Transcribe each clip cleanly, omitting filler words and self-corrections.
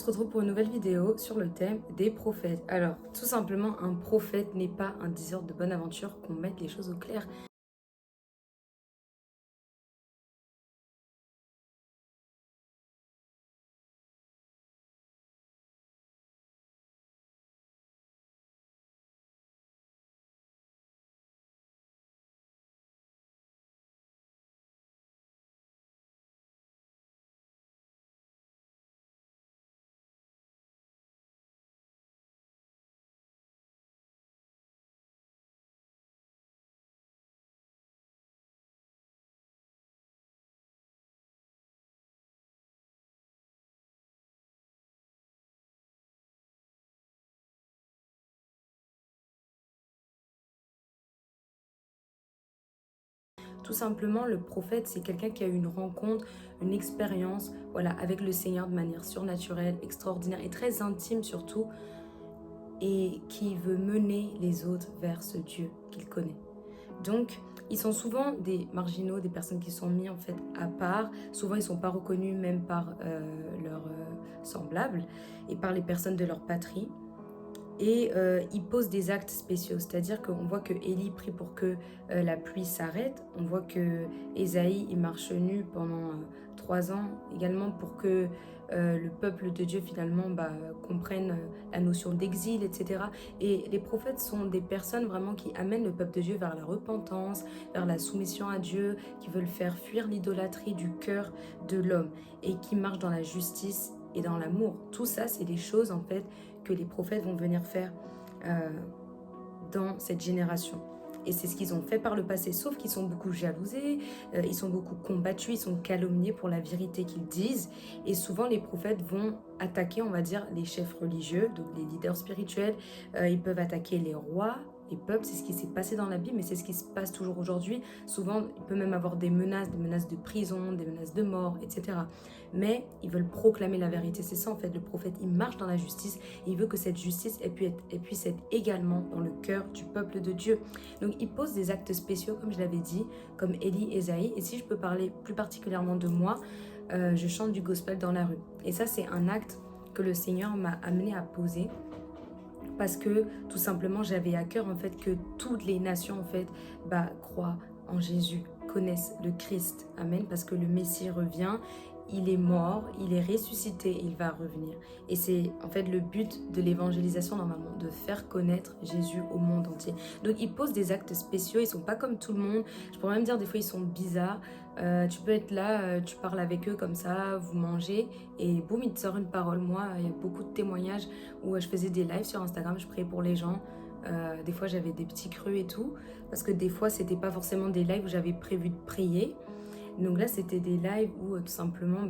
se retrouve pour une nouvelle vidéo sur le thème des prophètes. Alors, tout simplement, un prophète n'est pas un diseur de bonne aventure, qu'on mette les choses au clair. Tout simplement, le prophète, c'est quelqu'un qui a eu une rencontre, une expérience, voilà, avec le Seigneur de manière surnaturelle, extraordinaire et très intime surtout, et qui veut mener les autres vers ce Dieu qu'il connaît. Donc, ils sont souvent des marginaux, des personnes qui sont mis en fait à part. Souvent, ils ne sont pas reconnus même par leurs semblables et par les personnes de leur patrie. Et ils posent des actes spéciaux, c'est-à-dire qu'on voit que Élie prie pour que la pluie s'arrête. On voit que Ésaïe il marche nu pendant 3 ans également pour que le peuple de Dieu finalement comprenne la notion d'exil, etc. Et les prophètes sont des personnes vraiment qui amènent le peuple de Dieu vers la repentance, vers la soumission à Dieu, qui veulent faire fuir l'idolâtrie du cœur de l'homme et qui marchent dans la justice et dans l'amour. Tout ça, c'est des choses en fait que les prophètes vont venir faire euh, dans cette génération. Et c'est ce qu'ils ont fait par le passé, sauf qu'ils sont beaucoup jalousés, ils sont beaucoup combattus, ils sont calomniés pour la vérité qu'ils disent. Et souvent, les prophètes vont attaquer, on va dire, les chefs religieux, donc les leaders spirituels. Ils peuvent attaquer les rois, les peuples. C'est ce qui s'est passé dans la Bible, mais c'est ce qui se passe toujours aujourd'hui. Souvent, il peut même avoir des menaces de prison, des menaces de mort, etc. Mais ils veulent proclamer la vérité. C'est ça, en fait, le prophète. Il marche dans la justice et il veut que cette justice puisse être également dans le cœur du peuple de Dieu. Donc, il pose des actes spéciaux, comme je l'avais dit, comme Élie, Ésaïe. Et si je peux parler plus particulièrement de moi, je chante du gospel dans la rue. Et ça, c'est un acte que le Seigneur m'a amené à poser parce que tout simplement j'avais à cœur en fait que toutes les nations en fait croient en Jésus, connaissent le Christ, amen, parce que le Messie revient, il est mort, il est ressuscité, il va revenir. Et c'est en fait le but de l'évangélisation normalement, de faire connaître Jésus au monde entier. Donc ils posent des actes spéciaux, ils sont pas comme tout le monde, je pourrais même dire des fois ils sont bizarres. Tu peux être là, tu parles avec eux comme ça, vous mangez et boum, il te sort une parole. Moi, il y a beaucoup de témoignages où je faisais des lives sur Instagram, je priais pour les gens. Des fois, j'avais des petits creux et tout, parce que des fois, c'était pas forcément des lives où j'avais prévu de prier. Donc là, c'était des lives où tout simplement,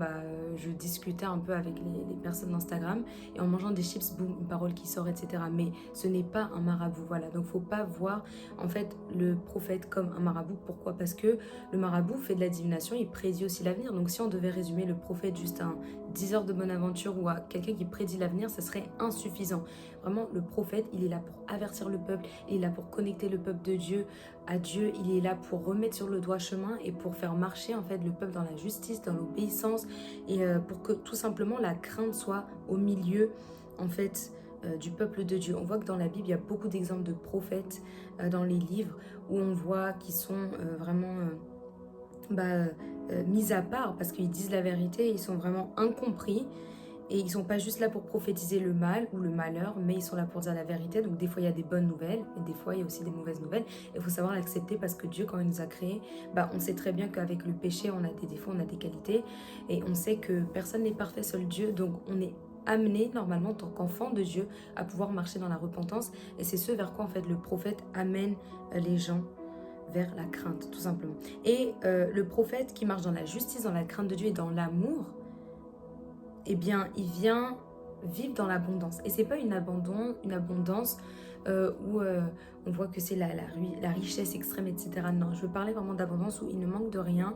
je discutais un peu avec les personnes d'Instagram et en mangeant des chips, boum, une parole qui sort, etc. Mais ce n'est pas un marabout, voilà. Donc, faut pas voir en fait le prophète comme un marabout. Pourquoi? Parce que le marabout fait de la divination, il prédit aussi l'avenir. Donc, si on devait résumer le prophète juste à un diseur de bonne aventure ou à quelqu'un qui prédit l'avenir, ça serait insuffisant. Vraiment, le prophète, il est là pour avertir le peuple, il est là pour connecter le peuple de Dieu à Dieu, il est là pour remettre sur le droit chemin et pour faire marcher en fait le peuple dans la justice, dans l'obéissance et pour que tout simplement la crainte soit au milieu en fait du peuple de Dieu. On voit que dans la Bible, il y a beaucoup d'exemples de prophètes dans les livres où on voit qu'ils sont vraiment mis à part parce qu'ils disent la vérité, ils sont vraiment incompris. Et ils sont pas juste là pour prophétiser le mal ou le malheur, mais ils sont là pour dire la vérité. Donc des fois, il y a des bonnes nouvelles, mais des fois, il y a aussi des mauvaises nouvelles. Il faut savoir l'accepter parce que Dieu, quand il nous a créés, on sait très bien qu'avec le péché, on a des défauts, on a des qualités. Et on sait que personne n'est parfait, seul Dieu. Donc on est amené, normalement, en tant qu'enfant de Dieu, à pouvoir marcher dans la repentance. Et c'est ce vers quoi, en fait, le prophète amène les gens vers la crainte, tout simplement. Et le prophète qui marche dans la justice, dans la crainte de Dieu et dans l'amour, eh bien, il vient vivre dans l'abondance. Et c'est pas une abondance où on voit que c'est la richesse extrême, etc. Non, je veux parler vraiment d'abondance où il ne manque de rien.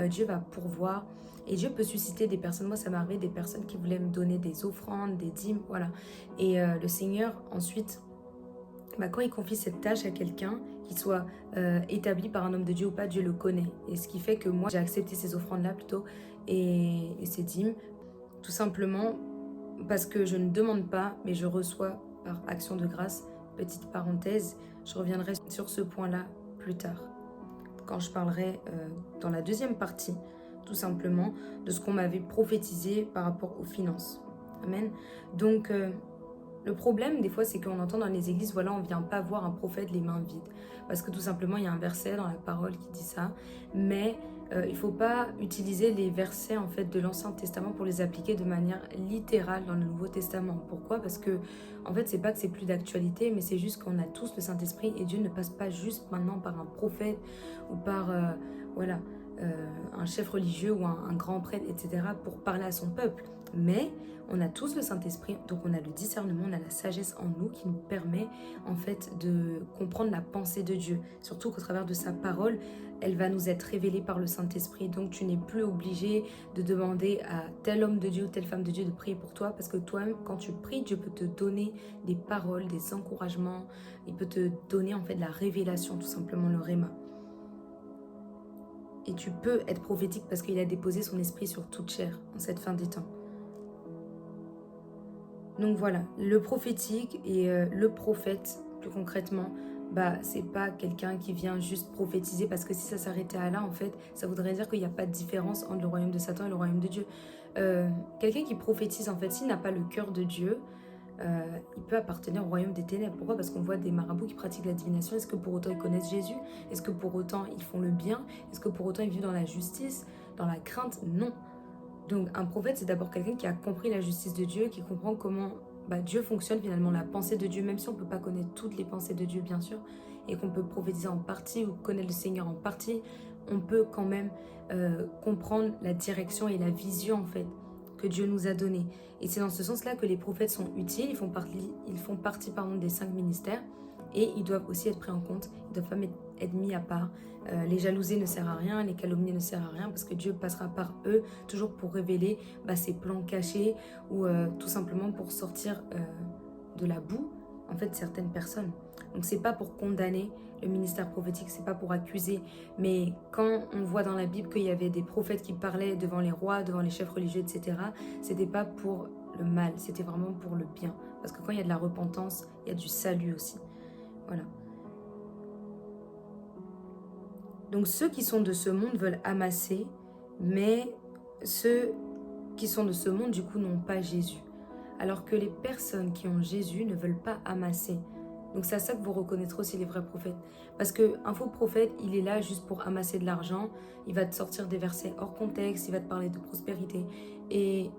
Dieu va pourvoir. Et Dieu peut susciter des personnes. Moi, ça m'est arrivé des personnes qui voulaient me donner des offrandes, des dîmes, voilà. Et le Seigneur, ensuite, quand il confie cette tâche à quelqu'un, qu'il soit établi par un homme de Dieu ou pas, Dieu le connaît. Et ce qui fait que moi, j'ai accepté ces offrandes-là plutôt et ces dîmes tout simplement parce que je ne demande pas, mais je reçois par action de grâce. Petite parenthèse, je reviendrai sur ce point-là plus tard, quand je parlerai dans la deuxième partie, tout simplement, de ce qu'on m'avait prophétisé par rapport aux finances. Amen. Donc, le problème, des fois, c'est qu'on entend dans les églises, voilà, on ne vient pas voir un prophète les mains vides. Parce que tout simplement, il y a un verset dans la parole qui dit ça. Mais il ne faut pas utiliser les versets en fait, de l'Ancien Testament pour les appliquer de manière littérale dans le Nouveau Testament. Pourquoi? Parce que, en fait, c'est pas que c'est plus d'actualité, mais c'est juste qu'on a tous le Saint-Esprit et Dieu ne passe pas juste maintenant par un prophète ou par, voilà, un chef religieux ou un grand prêtre, etc., pour parler à son peuple. Mais on a tous le Saint-Esprit, donc on a le discernement, on a la sagesse en nous qui nous permet en fait de comprendre la pensée de Dieu. Surtout qu'au travers de sa parole, elle va nous être révélée par le Saint-Esprit. Donc tu n'es plus obligé de demander à tel homme de Dieu ou telle femme de Dieu de prier pour toi, parce que toi-même, quand tu pries, Dieu peut te donner des paroles, des encouragements, il peut te donner en fait la révélation, tout simplement le réma. Et tu peux être prophétique parce qu'il a déposé son esprit sur toute chair en cette fin des temps. Donc voilà, le prophétique et le prophète, plus concrètement, c'est pas quelqu'un qui vient juste prophétiser, parce que si ça s'arrêtait à là, en fait, ça voudrait dire qu'il n'y a pas de différence entre le royaume de Satan et le royaume de Dieu. Quelqu'un qui prophétise, en fait, s'il n'a pas le cœur de Dieu, il peut appartenir au royaume des ténèbres. Pourquoi? Parce qu'on voit des marabouts qui pratiquent la divination. Est-ce que pour autant ils connaissent Jésus? Est-ce que pour autant ils font le bien? Est-ce que pour autant ils vivent dans la justice, dans la crainte? Non. Donc un prophète, c'est d'abord quelqu'un qui a compris la justice de Dieu, qui comprend comment Dieu fonctionne finalement, la pensée de Dieu, même si on ne peut pas connaître toutes les pensées de Dieu, bien sûr, et qu'on peut prophétiser en partie ou connaître le Seigneur en partie, on peut quand même comprendre la direction et la vision en fait que Dieu nous a donnée. Et c'est dans ce sens-là que les prophètes sont utiles, ils font partie des 5 ministères, et ils doivent aussi être pris en compte, ils ne doivent pas être mis à part. Les jalousies ne servent à rien, les calomnies ne servent à rien, parce que Dieu passera par eux, toujours pour révéler ses plans cachés, ou tout simplement pour sortir de la boue, en fait, certaines personnes. Donc c'est pas pour condamner le ministère prophétique, c'est pas pour accuser, mais quand on voit dans la Bible qu'il y avait des prophètes qui parlaient devant les rois, devant les chefs religieux, etc., c'était pas pour le mal, c'était vraiment pour le bien. Parce que quand il y a de la repentance, il y a du salut aussi. Voilà. Donc ceux qui sont de ce monde veulent amasser, mais ceux qui sont de ce monde, du coup, n'ont pas Jésus. Alors que les personnes qui ont Jésus ne veulent pas amasser. Donc c'est à ça que vous reconnaîtrez aussi les vrais prophètes. Parce qu'un faux prophète, il est là juste pour amasser de l'argent, il va te sortir des versets hors contexte, il va te parler de prospérité. Et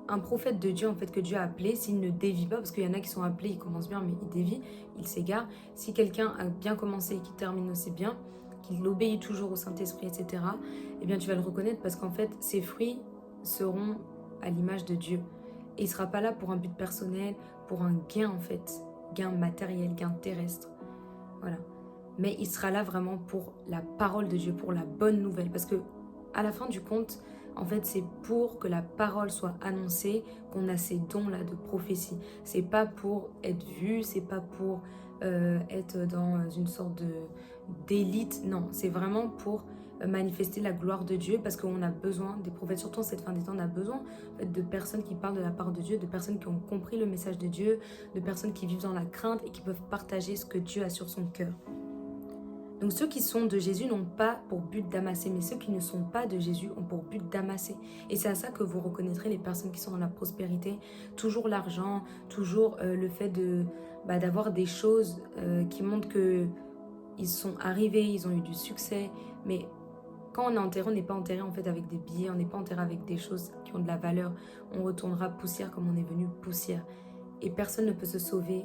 un prophète de Dieu, en fait, que Dieu a appelé, s'il ne dévie pas, parce qu'il y en a qui sont appelés, ils commencent bien, mais ils dévient, ils s'égarent. Si quelqu'un a bien commencé et qui termine aussi bien, qu'il obéit toujours au Saint-Esprit, etc., eh bien tu vas le reconnaître, parce qu'en fait, ses fruits seront à l'image de Dieu. Et il ne sera pas là pour un but personnel, pour un gain, en fait, gain matériel, gain terrestre. Voilà. Mais il sera là vraiment pour la parole de Dieu, pour la bonne nouvelle. Parce que à la fin du compte, en fait, c'est pour que la parole soit annoncée qu'on a ces dons-là de prophétie. C'est pas pour être vu, c'est pas pour être dans une sorte d'élite. Non, c'est vraiment pour manifester la gloire de Dieu, parce qu'on a besoin des prophètes, surtout en cette fin des temps, on a besoin en fait, de personnes qui parlent de la part de Dieu, de personnes qui ont compris le message de Dieu, de personnes qui vivent dans la crainte et qui peuvent partager ce que Dieu a sur son cœur. Donc ceux qui sont de Jésus n'ont pas pour but d'amasser, mais ceux qui ne sont pas de Jésus ont pour but d'amasser. Et c'est à ça que vous reconnaîtrez les personnes qui sont dans la prospérité. Toujours l'argent, toujours le fait d'avoir des choses qui montrent qu'ils sont arrivés, ils ont eu du succès. Mais quand on est enterré, on n'est pas enterré en fait avec des billets, on n'est pas enterré avec des choses qui ont de la valeur. On retournera poussière comme on est venu poussière. Et personne ne peut se sauver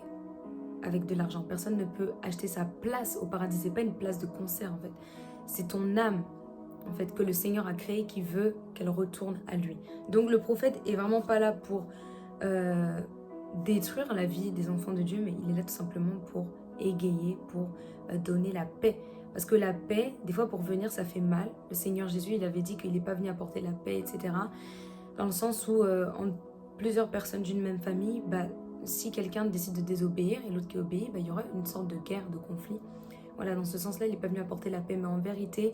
avec de l'argent. Personne ne peut acheter sa place au paradis. C'est pas une place de concert en fait. C'est ton âme en fait que le Seigneur a créée qui veut qu'elle retourne à lui. Donc le prophète est vraiment pas là pour détruire la vie des enfants de Dieu, mais il est là tout simplement pour égayer, pour donner la paix. Parce que la paix, des fois pour venir, ça fait mal. Le Seigneur Jésus, il avait dit qu'il n'est pas venu apporter la paix, etc. Dans le sens où en plusieurs personnes d'une même famille, si quelqu'un décide de désobéir et l'autre qui obéit, il y aura une sorte de guerre, de conflit. Voilà, dans ce sens-là, il n'est pas venu apporter la paix. Mais en vérité,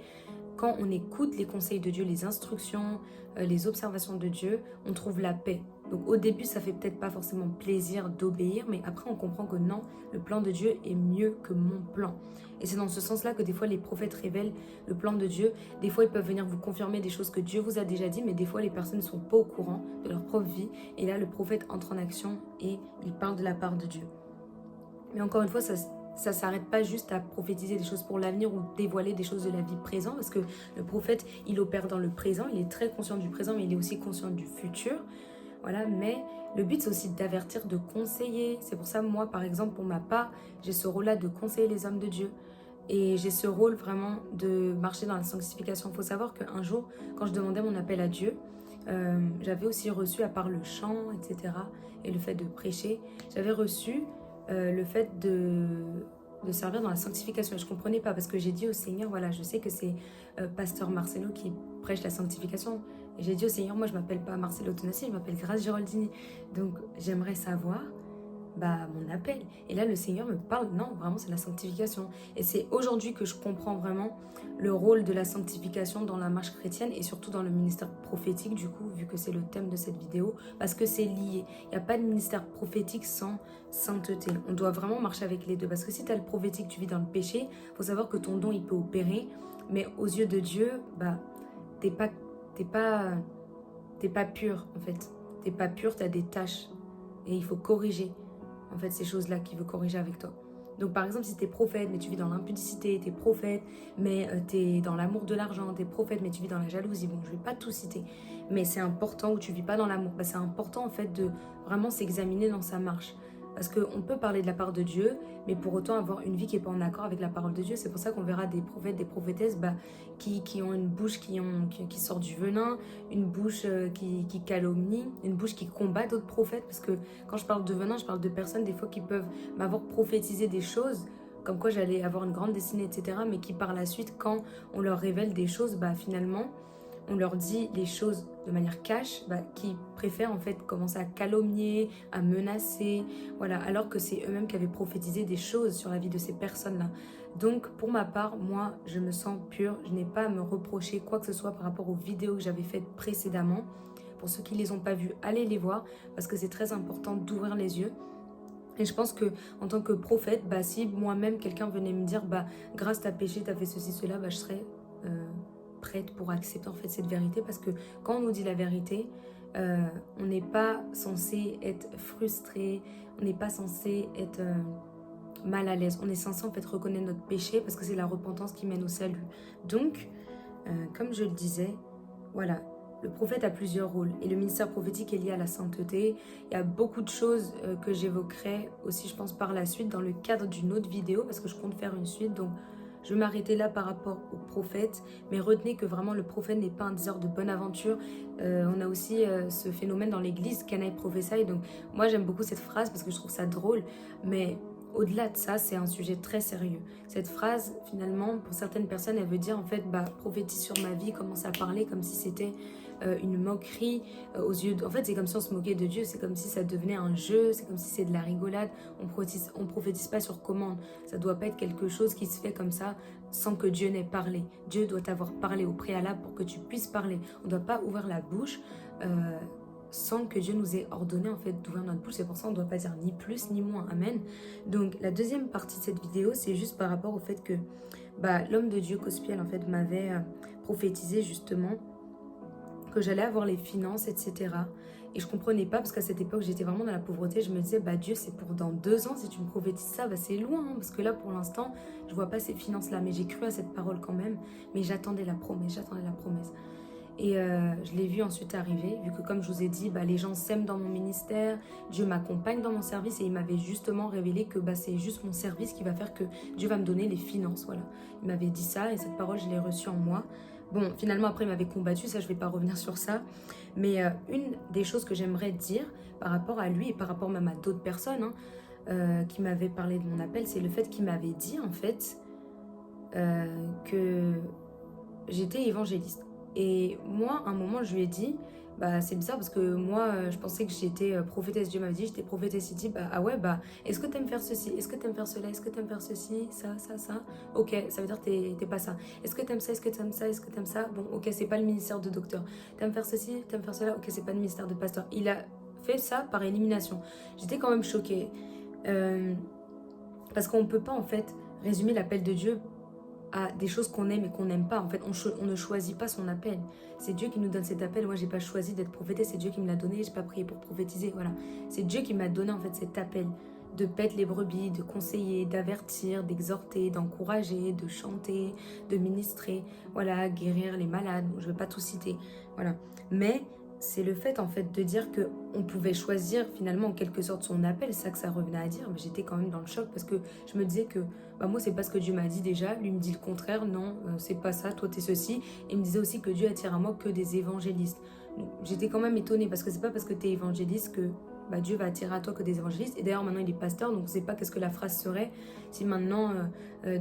quand on écoute les conseils de Dieu, les instructions, les observations de Dieu, on trouve la paix. Donc au début, ça fait peut-être pas forcément plaisir d'obéir, mais après on comprend que non, le plan de Dieu est mieux que mon plan. Et c'est dans ce sens-là que des fois les prophètes révèlent le plan de Dieu. Des fois, ils peuvent venir vous confirmer des choses que Dieu vous a déjà dit, mais des fois les personnes ne sont pas au courant de leur propre vie. Et là, le prophète entre en action et il parle de la part de Dieu. Mais encore une fois, ça ne s'arrête pas juste à prophétiser des choses pour l'avenir ou dévoiler des choses de la vie présente, parce que le prophète, il opère dans le présent, il est très conscient du présent, mais il est aussi conscient du futur. Voilà, mais le but, c'est aussi d'avertir, de conseiller. C'est pour ça, moi, par exemple, pour ma part, j'ai ce rôle-là de conseiller les hommes de Dieu. Et j'ai ce rôle vraiment de marcher dans la sanctification. Il faut savoir qu'un jour, quand je demandais mon appel à Dieu, j'avais aussi reçu, à part le chant, etc., et le fait de prêcher, j'avais reçu le fait de servir dans la sanctification. Et je ne comprenais pas parce que j'ai dit au Seigneur, voilà, je sais que c'est Pasteur Marcelo qui prêche la sanctification. Et j'ai dit au Seigneur, moi je ne m'appelle pas Marcelo Tonassi, je m'appelle Grace Giraldini. Donc j'aimerais savoir mon appel. Et là le Seigneur me parle, non, vraiment c'est la sanctification. Et c'est aujourd'hui que je comprends vraiment le rôle de la sanctification dans la marche chrétienne et surtout dans le ministère prophétique du coup, vu que c'est le thème de cette vidéo, parce que c'est lié. Il n'y a pas de ministère prophétique sans sainteté. On doit vraiment marcher avec les deux, parce que si tu as le prophétique, tu vis dans le péché, il faut savoir que ton don il peut opérer, mais aux yeux de Dieu, t'es pas pur en fait. T'es pas pur, tu as des tâches et il faut corriger en fait ces choses-là qu'il veut corriger avec toi. Donc par exemple, si tu es prophète, mais tu vis dans l'impudicité, tu es prophète, mais tu es dans l'amour de l'argent, tu es prophète, mais tu vis dans la jalousie, bon, je vais pas tout citer, mais c'est important, où tu vis pas dans l'amour, c'est important en fait de vraiment s'examiner dans sa marche. Parce qu'on peut parler de la part de Dieu, mais pour autant avoir une vie qui n'est pas en accord avec la parole de Dieu. C'est pour ça qu'on verra des prophètes, des prophétesses qui ont une bouche qui sort du venin, une bouche qui calomnie, une bouche qui combat d'autres prophètes. Parce que quand je parle de venin, je parle de personnes des fois qui peuvent m'avoir prophétisé des choses, comme quoi j'allais avoir une grande destinée, etc. Mais qui par la suite, quand on leur révèle des choses, finalement, on leur dit les choses de manière cash, qui préfèrent en fait commencer à calomnier, à menacer, voilà, alors que c'est eux-mêmes qui avaient prophétisé des choses sur la vie de ces personnes-là. Donc pour ma part, moi, je me sens pure, je n'ai pas à me reprocher quoi que ce soit par rapport aux vidéos que j'avais faites précédemment. Pour ceux qui ne les ont pas vues, allez les voir, parce que c'est très important d'ouvrir les yeux. Et je pense que en tant que prophète, si moi-même quelqu'un venait me dire, grâce t'as péché, t'as fait ceci, cela, je serais prête pour accepter en fait cette vérité, parce que quand on nous dit la vérité, on n'est pas censé être frustré, on n'est pas censé être mal à l'aise, on est censé en fait reconnaître notre péché, parce que c'est la repentance qui mène au salut. Donc, comme je le disais, voilà, le prophète a plusieurs rôles et le ministère prophétique est lié à la sainteté. Il y a beaucoup de choses que j'évoquerai aussi, je pense, par la suite dans le cadre d'une autre vidéo, parce que je compte faire une suite, donc je vais m'arrêter là par rapport au prophète, mais retenez que vraiment le prophète n'est pas un diseur de bonne aventure. On a aussi ce phénomène dans l'église, Can I prophesy? Donc moi j'aime beaucoup cette phrase parce que je trouve ça drôle, mais au-delà de ça, c'est un sujet très sérieux. Cette phrase, finalement, pour certaines personnes, elle veut dire en fait, prophétise sur ma vie, commence à parler comme si c'était une moquerie aux yeux en fait c'est comme si on se moquait de Dieu, c'est comme si ça devenait un jeu, c'est comme si c'est de la rigolade. On prophétise pas sur commande, ça doit pas être quelque chose qui se fait comme ça sans que Dieu n'ait parlé. Dieu doit t'avoir parlé au préalable pour que tu puisses parler. On doit pas ouvrir la bouche sans que Dieu nous ait ordonné en fait d'ouvrir notre bouche. C'est pour ça on ne doit pas dire ni plus ni moins. Amen. Donc la deuxième partie de cette vidéo, c'est juste par rapport au fait que l'homme de Dieu Cospiel en fait m'avait prophétisé justement que j'allais avoir les finances, etc. Et je comprenais pas, parce qu'à cette époque, j'étais vraiment dans la pauvreté. Je me disais, Dieu, c'est pour dans 2 ans, si tu me prophétises ça, c'est loin. Hein, parce que là, pour l'instant, je vois pas ces finances-là. Mais j'ai cru à cette parole quand même. Mais j'attendais la promesse, Et je l'ai vu ensuite arriver, vu que comme je vous ai dit, les gens s'aiment dans mon ministère, Dieu m'accompagne dans mon service, et il m'avait justement révélé que c'est juste mon service qui va faire que Dieu va me donner les finances. Voilà. Il m'avait dit ça, et cette parole, je l'ai reçue en moi. Bon, finalement, après, il m'avait combattu, ça, je ne vais pas revenir sur ça. Mais une des choses que j'aimerais dire par rapport à lui et par rapport même à d'autres personnes qui m'avaient parlé de mon appel, c'est le fait qu'il m'avait dit, en fait, que j'étais évangéliste. Et moi, à un moment, je lui ai dit, Bah, c'est bizarre parce que moi, je pensais que j'étais prophétesse. Dieu m'avait dit, j'étais prophétesse. Il dit, bah, ah ouais, bah, est-ce que t'aimes faire ceci? Est-ce que t'aimes faire cela? Est-ce que t'aimes faire ceci? Ça? Ok, ça veut dire que t'es pas ça. Est-ce que t'aimes ça? Est-ce que t'aimes ça? Est-ce que t'aimes ça? Bon, ok, c'est pas le ministère de docteur. T'aimes faire ceci? T'aimes faire cela? Ok, c'est pas le ministère de pasteur. Il a fait ça par élimination. J'étais quand même choquée. Euh, Parce qu'on peut pas, en fait, résumer l'appel de Dieu à des choses qu'on aime et qu'on n'aime pas. En fait, on ne choisit pas son appel. C'est Dieu qui nous donne cet appel. Moi, j'ai pas choisi d'être prophétesse, c'est Dieu qui me l'a donné. J'ai pas prié pour prophétiser. Voilà, c'est Dieu qui m'a donné en fait cet appel de paître les brebis, de conseiller, d'avertir, d'exhorter, d'encourager, de chanter, de ministrer. Voilà, guérir les malades. Je vais pas tout citer. Voilà, mais c'est le fait en fait de dire que on pouvait choisir finalement en quelque sorte son appel. C'est ça que ça revenait à dire. Mais j'étais quand même dans le choc parce que je me disais que bah moi c'est pas ce que Dieu m'a dit déjà, lui me dit le contraire, non, c'est pas ça, toi t'es ceci, et il me disait aussi que Dieu attire à moi que des évangélistes. Donc, j'étais quand même étonnée parce que c'est pas parce que t'es évangéliste que bah, Dieu va attirer à toi que des évangélistes, et d'ailleurs maintenant il est pasteur, donc je sais pas qu'est-ce que la phrase serait si maintenant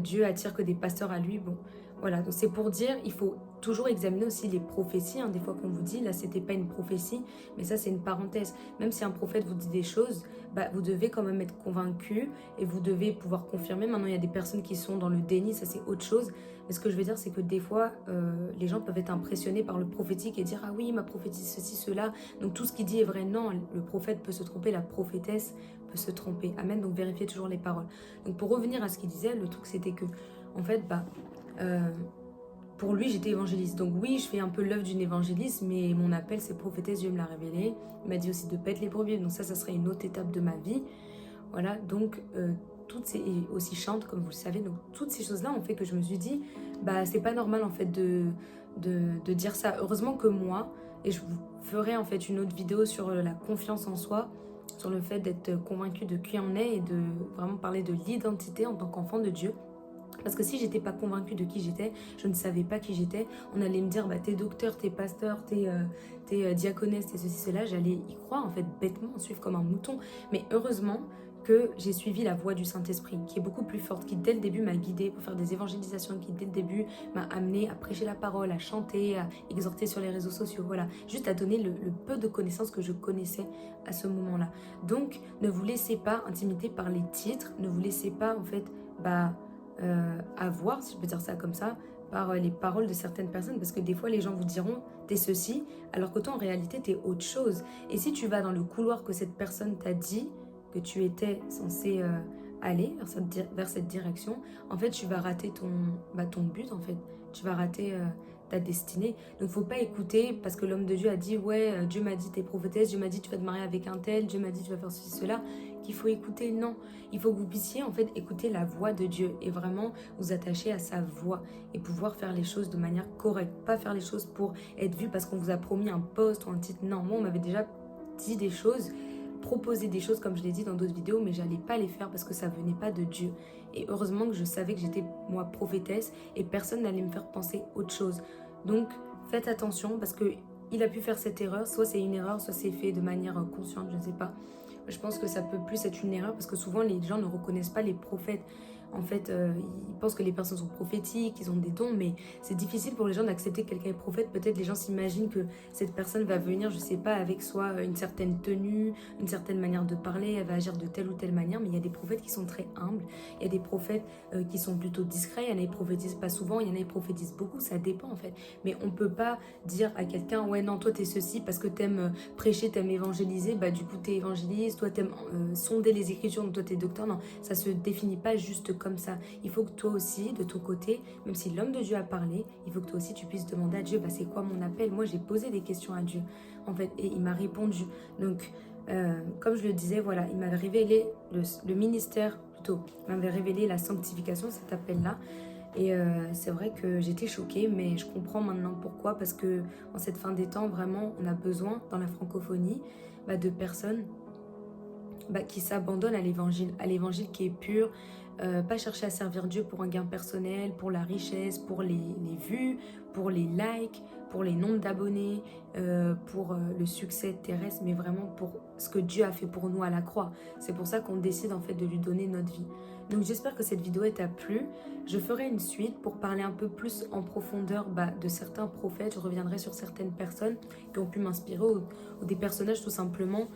Dieu attire que des pasteurs à lui, bon voilà, donc c'est pour dire, il faut toujours examiner aussi les prophéties, hein, des fois qu'on vous dit, là c'était pas une prophétie, mais ça c'est une parenthèse, même si un prophète vous dit des choses, bah, vous devez quand même être convaincu et vous devez pouvoir confirmer. Maintenant, il y a des personnes qui sont dans le déni, ça c'est autre chose. Mais ce que je veux dire, c'est que des fois, les gens peuvent être impressionnés par le prophétique et dire ah oui, il m'a prophétisé ceci, cela. Donc tout ce qu'il dit est vrai. Non, le prophète peut se tromper, la prophétesse peut se tromper. Amen. Donc vérifiez toujours les paroles. Donc pour revenir à ce qu'il disait, le truc c'était que, en fait, bah, euh, pour lui, j'étais évangéliste. Donc oui, je fais un peu l'œuvre d'une évangéliste, mais mon appel, c'est prophétesse, Dieu me l'a révélé. Il m'a dit aussi de paître les brebis, donc ça serait une autre étape de ma vie. Voilà, donc toutes ces, et aussi chante, comme vous le savez, donc toutes ces choses-là ont fait que je me suis dit, bah c'est pas normal en fait de dire ça. Heureusement que moi, et je vous ferai en fait une autre vidéo sur la confiance en soi, sur le fait d'être convaincu de qui on est et de vraiment parler de l'identité en tant qu'enfant de Dieu. Parce que si j'étais pas convaincue de qui j'étais, je ne savais pas qui j'étais, on allait me dire bah t'es docteur, t'es pasteur, t'es diaconesse, t'es ceci, cela, j'allais y croire en fait bêtement, suivre comme un mouton. Mais heureusement que j'ai suivi la voix du Saint-Esprit, qui est beaucoup plus forte, qui dès le début m'a guidée pour faire des évangélisations, qui dès le début m'a amené à prêcher la parole, à chanter, à exhorter sur les réseaux sociaux, voilà, juste à donner le peu de connaissances que je connaissais à ce moment-là. Donc ne vous laissez pas intimider par les titres, ne vous laissez pas en fait bah avoir, si je peux dire ça comme ça, par les paroles de certaines personnes, parce que des fois les gens vous diront t'es ceci, alors que toi en réalité t'es autre chose. Et si tu vas dans le couloir que cette personne t'a dit que tu étais censé aller vers cette direction, en fait tu vas rater ton but en fait, tu vas rater ta destinée. Donc faut pas écouter parce que l'homme de Dieu a dit ouais Dieu m'a dit t'es prophétesse, Dieu m'a dit tu vas te marier avec un tel, Dieu m'a dit tu vas faire ceci cela, qu'il faut écouter. Non, il faut que vous puissiez en fait écouter la voix de Dieu et vraiment vous attacher à sa voix et pouvoir faire les choses de manière correcte, pas faire les choses pour être vu parce qu'on vous a promis un poste ou un titre. Non, moi on m'avait déjà dit des choses, proposé des choses comme je l'ai dit dans d'autres vidéos, mais j'allais pas les faire parce que ça venait pas de Dieu. Et heureusement que je savais que j'étais moi prophétesse et personne n'allait me faire penser autre chose. Donc faites attention parce que il a pu faire cette erreur, soit c'est une erreur, soit c'est fait de manière consciente, je ne sais pas. Je pense que ça peut plus être une erreur parce que souvent les gens ne reconnaissent pas les prophètes. En fait, ils pensent que les personnes sont prophétiques, ils ont des dons, mais c'est difficile pour les gens d'accepter que quelqu'un est prophète. Peut-être les gens s'imaginent que cette personne va venir, je sais pas, avec soit une certaine tenue, une certaine manière de parler, elle va agir de telle ou telle manière, mais il y a des prophètes qui sont très humbles, il y a des prophètes qui sont plutôt discrets, il y en a qui prophétisent pas souvent, il y en a qui prophétisent beaucoup, ça dépend en fait. Mais on peut pas dire à quelqu'un, ouais non, toi t'es ceci parce que t'aimes prêcher, t'aimes évangéliser, bah du coup t'es évangéliste, toi t'aimes sonder les écritures, donc toi t'es docteur. Non, ça se définit pas juste comme ça. Il faut que toi aussi, de ton côté, même si l'homme de Dieu a parlé, il faut que toi aussi tu puisses demander à Dieu, bah c'est quoi mon appel? Moi j'ai posé des questions à Dieu, en fait, et il m'a répondu. Donc, comme je le disais, voilà, il m'avait révélé le ministère, plutôt, il m'avait révélé la sanctification, cet appel-là. Et c'est vrai que j'étais choquée, mais je comprends maintenant pourquoi, parce que en cette fin des temps, vraiment, on a besoin, dans la francophonie, bah, de personnes qui s'abandonnent à l'évangile qui est pur, pas chercher à servir Dieu pour un gain personnel, pour la richesse, pour les vues, pour les likes, pour les nombres d'abonnés, pour le succès terrestre, mais vraiment pour ce que Dieu a fait pour nous à la croix. C'est pour ça qu'on décide en fait de lui donner notre vie. Donc j'espère que cette vidéo t'a plu. Je ferai une suite pour parler un peu plus en profondeur de certains prophètes. Je reviendrai sur certaines personnes qui ont pu m'inspirer ou des personnages tout simplement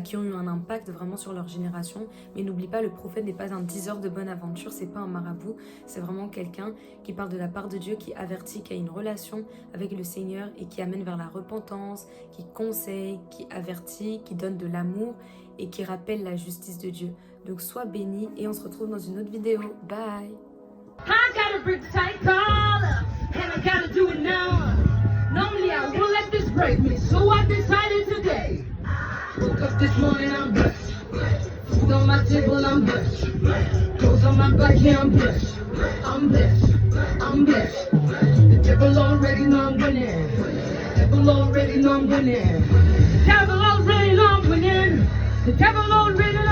qui ont eu un impact vraiment sur leur génération. Mais n'oublie pas, le prophète n'est pas un diseur de bonne aventure, c'est pas un marabout. C'est vraiment quelqu'un qui parle de la part de Dieu, qui avertit, qui a une relation avec le Seigneur et qui amène vers la repentance, qui conseille, qui avertit, qui donne de l'amour et qui rappelle la justice de Dieu. Donc sois béni et on se retrouve dans une autre vidéo. Bye. I gotta break the tight collar, and I gotta do it now. Normally I won't let this break me, so I decided today. Woke up this morning, I'm blessed. Food on my table, I'm blessed. Clothes on my back, yeah, I'm blessed. I'm blessed, I'm blessed. The devil already know I'm winning. The devil already know I'm winning. The devil already know I'm winning. The devil already know